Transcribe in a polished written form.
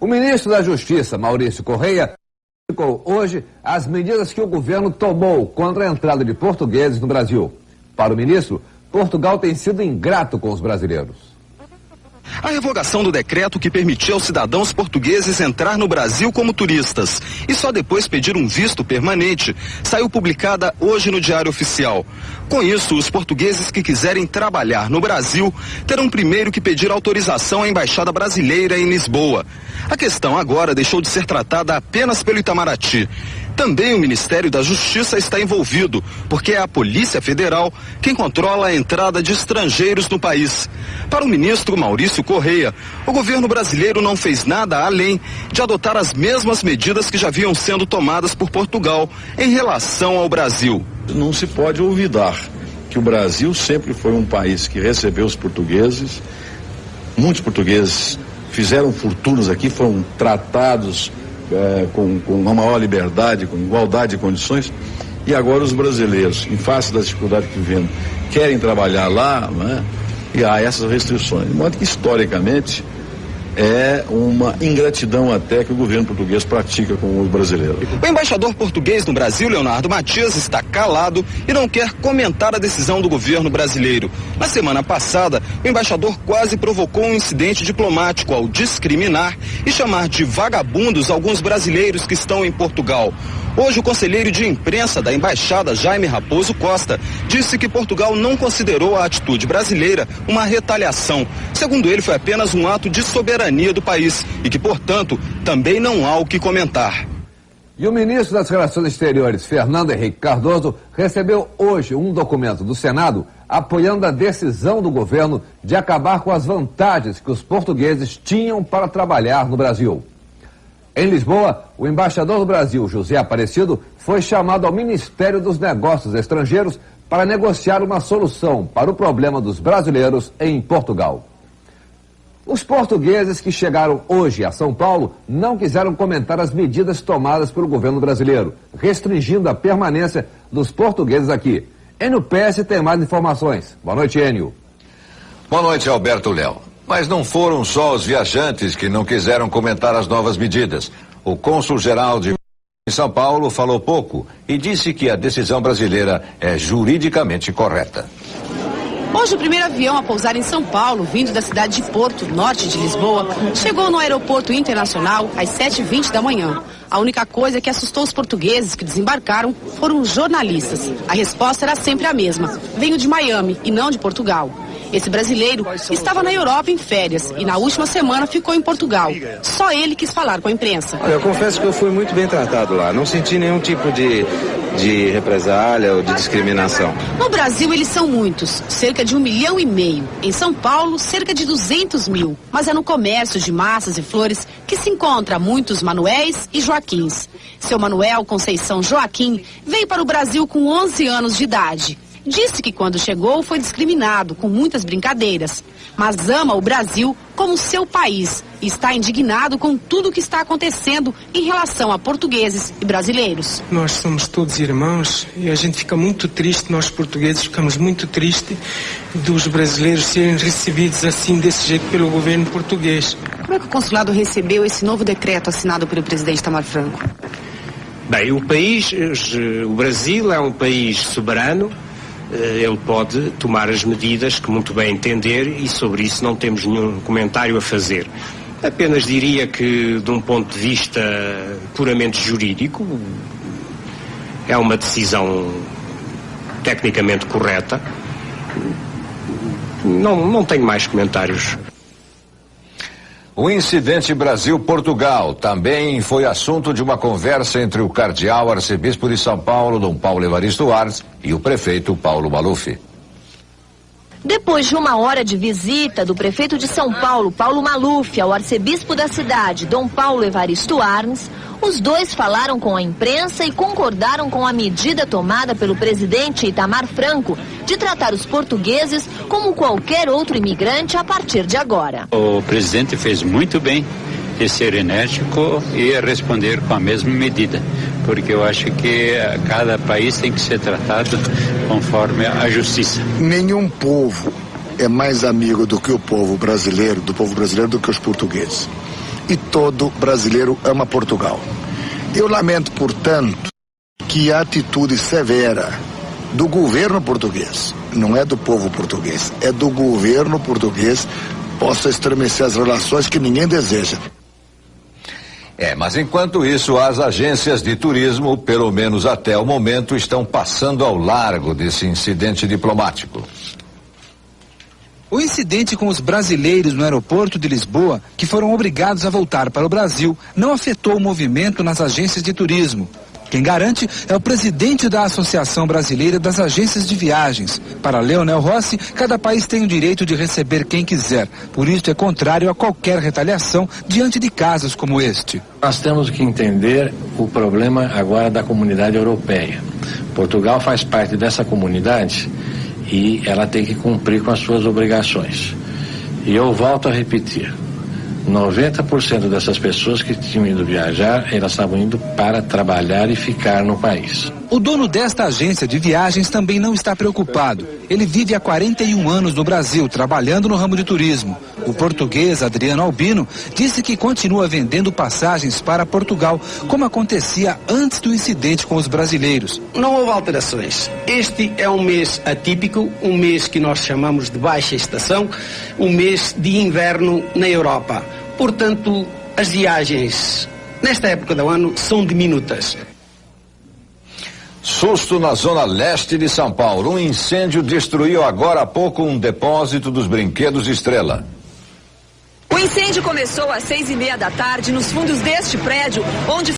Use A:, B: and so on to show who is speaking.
A: O ministro da Justiça, Maurício Correia, explicou hoje as medidas que o governo tomou contra a entrada de portugueses no Brasil. Para o ministro, Portugal tem sido ingrato com os brasileiros.
B: A revogação do decreto que permitia aos cidadãos portugueses entrar no Brasil como turistas e só depois pedir um visto permanente saiu publicada hoje no Diário Oficial. Com isso, os portugueses que quiserem trabalhar no Brasil terão primeiro que pedir autorização à Embaixada Brasileira em Lisboa. A questão agora deixou de ser tratada apenas pelo Itamaraty. Também o Ministério da Justiça está envolvido, porque é a Polícia Federal quem controla a entrada de estrangeiros no país. Para o ministro Maurício Correia, o governo brasileiro não fez nada além de adotar as mesmas medidas que já vinham sendo tomadas por Portugal em relação ao Brasil.
C: Não se pode olvidar que o Brasil sempre foi um país que recebeu os portugueses. Muitos portugueses fizeram fortunas aqui, foram tratados com uma maior liberdade, com igualdade de condições, e agora os brasileiros, em face das dificuldades que vivem, querem trabalhar lá, né? E há essas restrições. De modo que, historicamente, é uma ingratidão até que o governo português pratica com os brasileiros.
B: O embaixador português no Brasil, Leonardo Matias, está calado e não quer comentar a decisão do governo brasileiro. Na semana passada, o embaixador quase provocou um incidente diplomático ao discriminar e chamar de vagabundos alguns brasileiros que estão em Portugal. Hoje, o conselheiro de imprensa da embaixada, Jaime Raposo Costa, disse que Portugal não considerou a atitude brasileira uma retaliação. Segundo ele, foi apenas um ato de soberania do país e que, portanto, também não há o que comentar.
A: E o ministro das Relações Exteriores, Fernando Henrique Cardoso, recebeu hoje um documento do Senado apoiando a decisão do governo de acabar com as vantagens que os portugueses tinham para trabalhar no Brasil. Em Lisboa, o embaixador do Brasil, José Aparecido, foi chamado ao Ministério dos Negócios Estrangeiros para negociar uma solução para o problema dos brasileiros em Portugal. Os portugueses que chegaram hoje a São Paulo não quiseram comentar as medidas tomadas pelo governo brasileiro, restringindo a permanência dos portugueses aqui. Enio PS tem mais informações. Boa noite, Enio.
D: Boa noite, Alberto Léo. Mas não foram só os viajantes que não quiseram comentar as novas medidas. O cônsul-geral de São Paulo falou pouco e disse que a decisão brasileira é juridicamente correta.
E: Hoje, o primeiro avião a pousar em São Paulo, vindo da cidade de Porto, norte de Lisboa, chegou no aeroporto internacional às 7h20 da manhã. A única coisa que assustou os portugueses que desembarcaram foram os jornalistas. A resposta era sempre a mesma: venho de Miami e não de Portugal. Esse brasileiro estava na Europa em férias e na última semana ficou em Portugal. Só ele quis falar com a imprensa.
F: Olha, eu confesso que eu fui muito bem tratado lá. Não senti nenhum tipo de represália ou de discriminação.
E: No Brasil, eles são muitos, cerca de 1,5 milhão. Em São Paulo, cerca de 200 mil. Mas é no comércio de massas e flores que se encontra muitos Manuéis e Joaquins. Seu Manuel Conceição Joaquim veio para o Brasil com 11 anos de idade. Disse que quando chegou foi discriminado, com muitas brincadeiras, mas ama o Brasil como seu país e está indignado com tudo o que está acontecendo em relação a portugueses e brasileiros.
G: Nós somos todos irmãos e a gente fica muito triste, nós portugueses ficamos muito tristes dos brasileiros serem recebidos assim, desse jeito, pelo governo português.
E: Como é que o consulado recebeu esse novo decreto assinado pelo presidente Itamar Franco?
H: Bem, o Brasil é um país soberano. Ele pode tomar as medidas que muito bem entender e sobre isso não temos nenhum comentário a fazer. Apenas diria que, de um ponto de vista puramente jurídico, é uma decisão tecnicamente correta. Não tenho mais comentários.
D: O incidente Brasil-Portugal também foi assunto de uma conversa entre o cardeal arcebispo de São Paulo, Dom Paulo Evaristo Arns, e o prefeito Paulo Maluf.
I: Depois de 1 hora de visita do prefeito de São Paulo, Paulo Maluf, ao arcebispo da cidade, Dom Paulo Evaristo Arns, os dois falaram com a imprensa e concordaram com a medida tomada pelo presidente Itamar Franco de tratar os portugueses como qualquer outro imigrante a partir de agora.
J: O presidente fez muito bem de ser enérgico e responder com a mesma medida, porque eu acho que cada país tem que ser tratado conforme a justiça.
K: Nenhum povo é mais amigo do que o povo brasileiro, do que os portugueses. e todo brasileiro ama Portugal. Eu lamento, portanto, que a atitude severa do governo português, não é do povo português, é do governo português, possa estremecer as relações que ninguém deseja.
D: Mas enquanto isso, as agências de turismo, pelo menos até o momento, estão passando ao largo desse incidente diplomático.
L: O incidente com os brasileiros no aeroporto de Lisboa, que foram obrigados a voltar para o Brasil, não afetou o movimento nas agências de turismo. Quem garante é o presidente da Associação Brasileira das Agências de Viagens. Para Leonel Rossi, cada país tem o direito de receber quem quiser. Por isso é contrário a qualquer retaliação diante de casos como este.
M: Nós temos que entender o problema agora da comunidade europeia. Portugal faz parte dessa comunidade e ela tem que cumprir com as suas obrigações. E eu volto a repetir. 90% dessas pessoas que tinham ido viajar, elas estavam indo para trabalhar e ficar no país.
L: O dono desta agência de viagens também não está preocupado. Ele vive há 41 anos no Brasil, trabalhando no ramo de turismo. O português Adriano Albino disse que continua vendendo passagens para Portugal, como acontecia antes do incidente com os brasileiros.
N: Não houve alterações. Este é um mês atípico, um mês que nós chamamos de baixa estação, um mês de inverno na Europa. Portanto, as viagens nesta época do ano são diminutas.
D: Susto na zona leste de São Paulo. Um incêndio destruiu agora há pouco um depósito dos brinquedos Estrela.
O: O incêndio começou às 6:30 da tarde nos fundos deste prédio, onde